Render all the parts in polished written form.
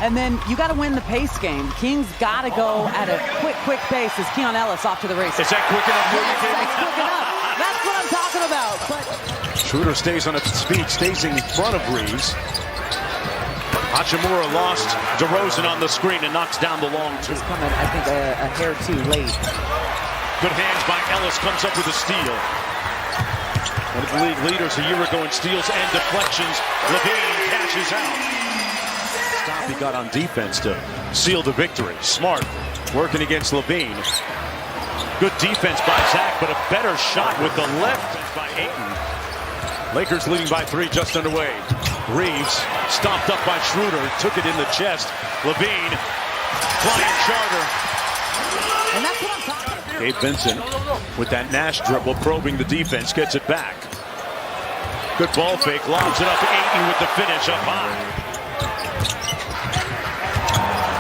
And then you got to win the pace game. Kings got to go at a quick pace as Keon Ellis off to the races. Is that quick enough for you, David? That's quick enough. That's what I'm talking about. But Schroeder stays on its feet, stays in front of Reeves. Hachimura lost DeRozan on the screen and knocks down the long two. Just coming, I think, a hair too late. Good hands by Ellis, comes up with a steal. One of the league leaders a year ago in steals and deflections. Levine cashes out. Stop he got on defense to seal the victory. Smart working against Levine. Good defense by Zach, but a better shot with the left by Ayton. Lakers leading by 3, just underway. Reeves stopped up by Schroeder, took it in the chest. Levine, flying charter. And that's what I'm talking about. Gabe Vincent with that Nash dribble, probing the defense, gets it back. Good ball fake, lobs it up. Ayton with the finish up high.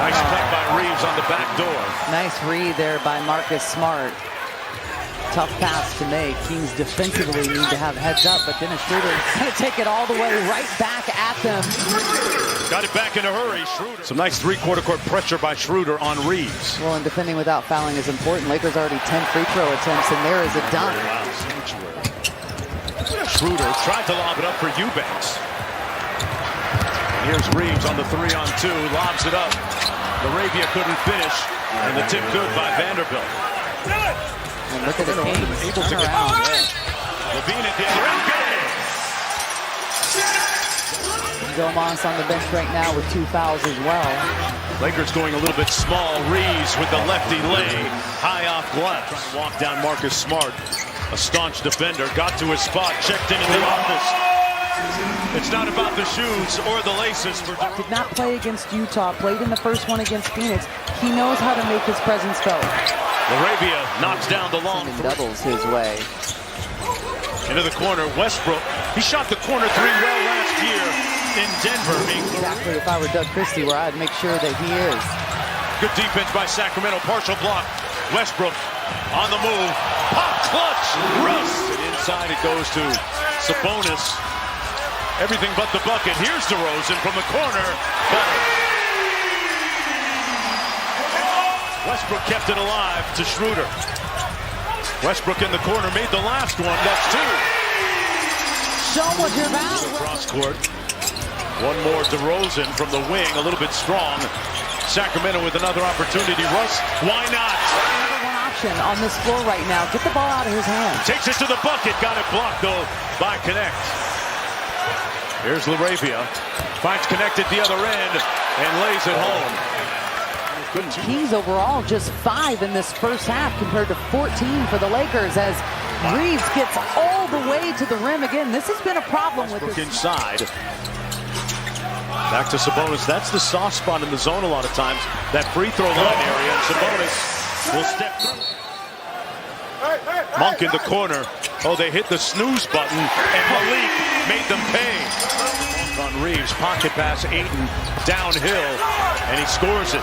Nice play by Reeves on the back door. Nice read there by Marcus Smart. Tough pass to make. Kings defensively need to have heads up, but Dennis Schroeder is going to take it all the way right back at them. Got it back in a hurry. Schroeder. Some nice three-quarter court pressure by Schroeder on Reeves. Well, and defending without fouling is important. Lakers already 10 free throw attempts, and there is a dunk. Schroeder tried to lob it up for Eubanks. And here's Reeves on the 3-on-2, lobs it up. Arabia couldn't finish, and the tip good by Vanderbilt. And look at the Kings. Able to get around. Levine at the other end. Domas on the bench right now with 2 fouls as well. Lakers going a little bit small. Reeves with the lefty lay, high off glass. Trying to walk down Marcus Smart, a staunch defender, got to his spot, checked into the office. It's not about the shoes or the laces. Did not play against Utah, played in the first one against Phoenix. He knows how to make his presence felt. Arabia knocks down the long three. Doubles his way. Into the corner, Westbrook. He shot the corner 3 well last year in Denver. Exactly, if I were Doug Christie, where I'd make sure that he is. Good defense by Sacramento, partial block. Westbrook on the move. Pop clutch, Russ. And inside it goes to Sabonis. Everything but the bucket. Here's DeRozan from the corner. Westbrook kept it alive to Schroeder. Westbrook in the corner made the last one. That's 2. Show what you're about. Cross court. One more DeRozan from the wing, a little bit strong. Sacramento with another opportunity. Russ, why not? Number one option on this floor right now. Get the ball out of his hands. Takes it to the bucket. Got it blocked though by Connect. Here's LaRavia. Finds Connect at the other end and lays it home. Kings overall just 5 in this first half compared to 14 for the Lakers as Reeves gets all the way to the rim again. This has been a problem with this. Inside. Back to Sabonis. That's the soft spot in the zone a lot of times. That free throw line area. And Sabonis will step through. Monk in the corner. Oh, they hit the snooze button, and Malik made them pay. On Reeves, pocket pass, Ayton downhill, and he scores it.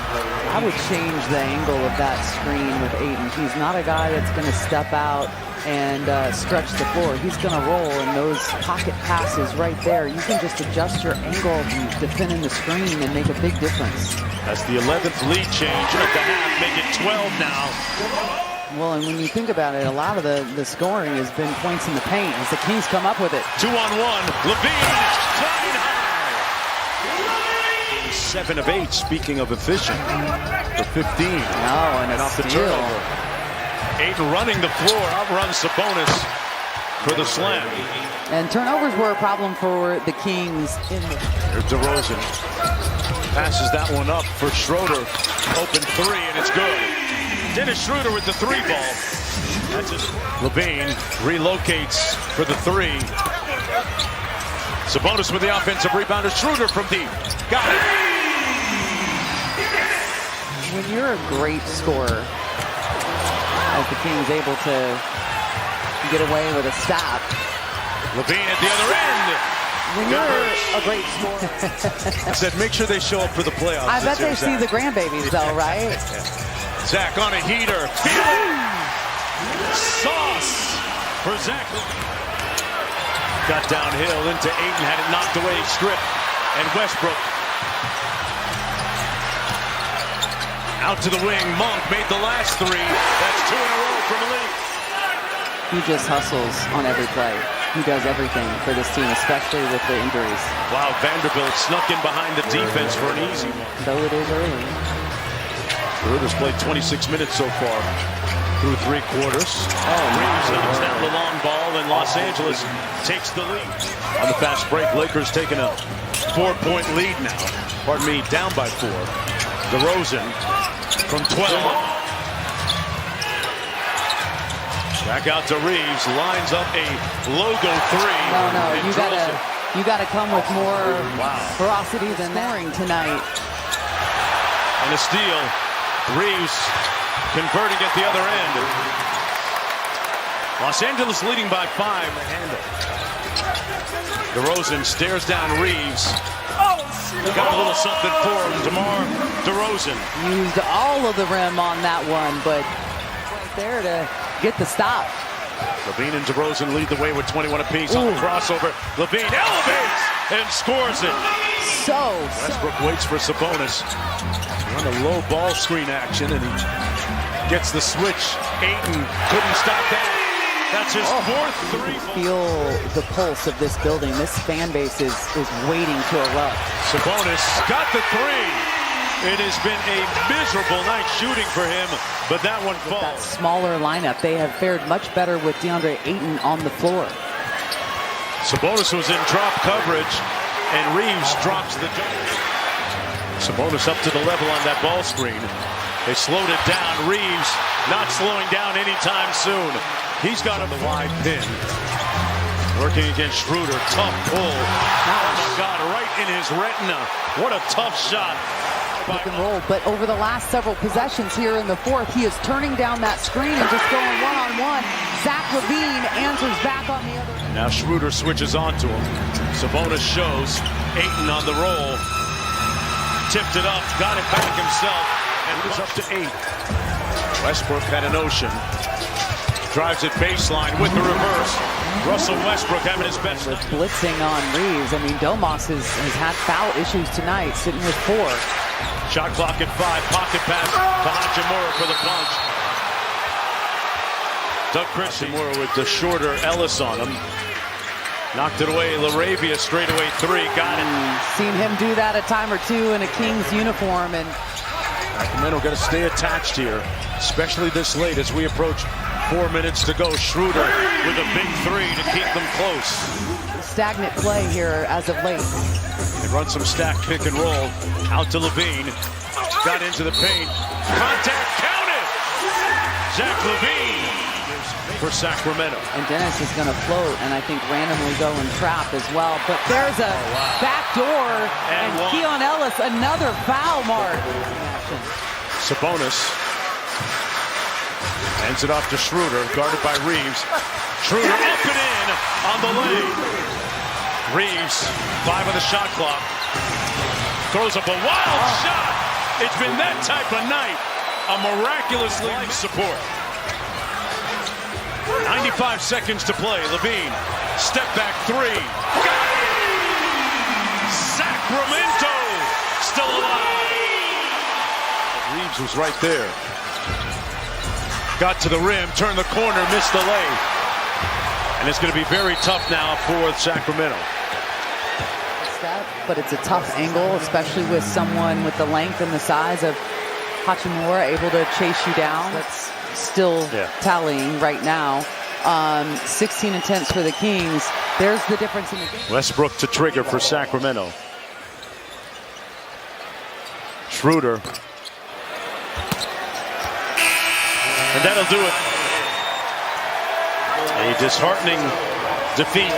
I would change the angle of that screen with Ayton. He's not a guy that's going to step out and stretch the floor. He's going to roll, and those pocket passes right there, you can just adjust your angle and defending the screen and make a big difference. That's the 11th lead change of the half, make it 12 now. Well, and when you think about it, a lot of the scoring has been points in the paint as the Kings come up with it. 2-on-1, Levine flying high. 7 of 8, speaking of efficient, for 15. And off the turnover. Ayton running the floor, outruns Sabonis for the slam. And turnovers were a problem for the Kings. Here's DeRozan. Passes that one up for Schroeder. Open 3, and it's good. Dennis Schroeder with the 3 ball. That's it. Levine relocates for the 3. Sabonis with the offensive rebounder. Schroeder from deep. Got it. When you're a great scorer, as the Kings able to get away with a stop. Levine at the other end. When you're a great scorer. I said make sure they show up for the playoffs. I bet they see the grandbabies though, right? Zach on a heater. Sauce for Zach. Got downhill into Ayton, had it knocked away, stripped, and Westbrook Out to the wing, Monk made the last three. That's 2 in a row for Malik. He just hustles on every play. He does everything for this team, especially with the injuries. Wow, Vanderbilt snuck in behind the defense for an easy one. So it is early. Schroeder's played 26 minutes so far through 3 quarters. Reeves knocks down the long ball, and Los Angeles takes the lead. On the fast break, Lakers taking a 4-point lead now. Pardon me, down by 4. DeRozan from 12. Back out to Reeves, lines up a logo 3. No, you gotta come with more ferocity than scoring tonight. And a steal. Reeves converting at the other end. Los Angeles leading by 5. The handle. DeRozan stares down Reeves. Got a little something for him. DeMar DeRozan used all of the rim on that one, but right there to get the stop. LaVine and DeRozan lead the way with 21 apiece. On the crossover, LaVine elevates and scores it. Westbrook waits for Sabonis on a low ball screen action, and he gets the switch. Ayton couldn't stop that. That's his 4th 3. Feel the pulse of this building. This fan base is waiting to erupt. Sabonis got the 3. It has been a miserable night shooting for him, but that one falls. That smaller lineup, they have fared much better with DeAndre Ayton on the floor. Sabonis was in drop coverage, and Reeves drops the Sabonis up to the level on that ball screen. They slowed it down. Reeves not slowing down anytime soon. He's got him the wide pin. Working against Schroeder. Tough pull. Oh my God, right in his retina. What a tough shot. Pick and roll, but over the last several possessions here in the 4th, he is turning down that screen and just going one-on-one. Zach LaVine answers back on the other. Now Schroeder switches onto him. Sabonis shows. Ayton on the roll. Tipped it up, got it back himself, and it was up to 8. Westbrook had a notion. Drives it baseline with the reverse. Russell Westbrook having his best. With blitzing on Reeves. I mean, Domas has had foul issues tonight, sitting with 4. Shot clock at 5. Pocket pass to Hachimura for the punch. Doug Hachimura with the shorter Ellis on him. Knocked it away. LaRavia straightaway 3. Got it. Seen him do that a time or two in a Kings uniform. And Sacramento got to stay attached here, especially this late as we approach 4 minutes to go. Schroeder with a big 3 to keep them close. Stagnant play here as of late. They run some stack pick and roll. Out to LaVine. Got into the paint. Contact counted. Zach LaVine for Sacramento. And Dennis is going to float and I think randomly go and trap as well. But there's a back door and Keon Ellis, another foul mark. Sabonis hands it off to Schroeder, guarded by Reeves. Schroeder up and in on the lane. Reeves, 5 on the shot clock. Throws up a wild shot. It's been that type of night. A miraculous life support. 95 seconds to play. LaVine, step back 3. Got it! Sacramento still alive. Reeves was right there. Got to the rim, turned the corner, missed the lay. And it's going to be very tough now for Sacramento. But it's a tough angle, especially with someone with the length and the size of Hachimura able to chase you down. That's still tallying right now. 16 attempts for the Kings. There's the difference in the game. Westbrook to trigger for Sacramento. Schroeder. And that'll do it. A disheartening defeat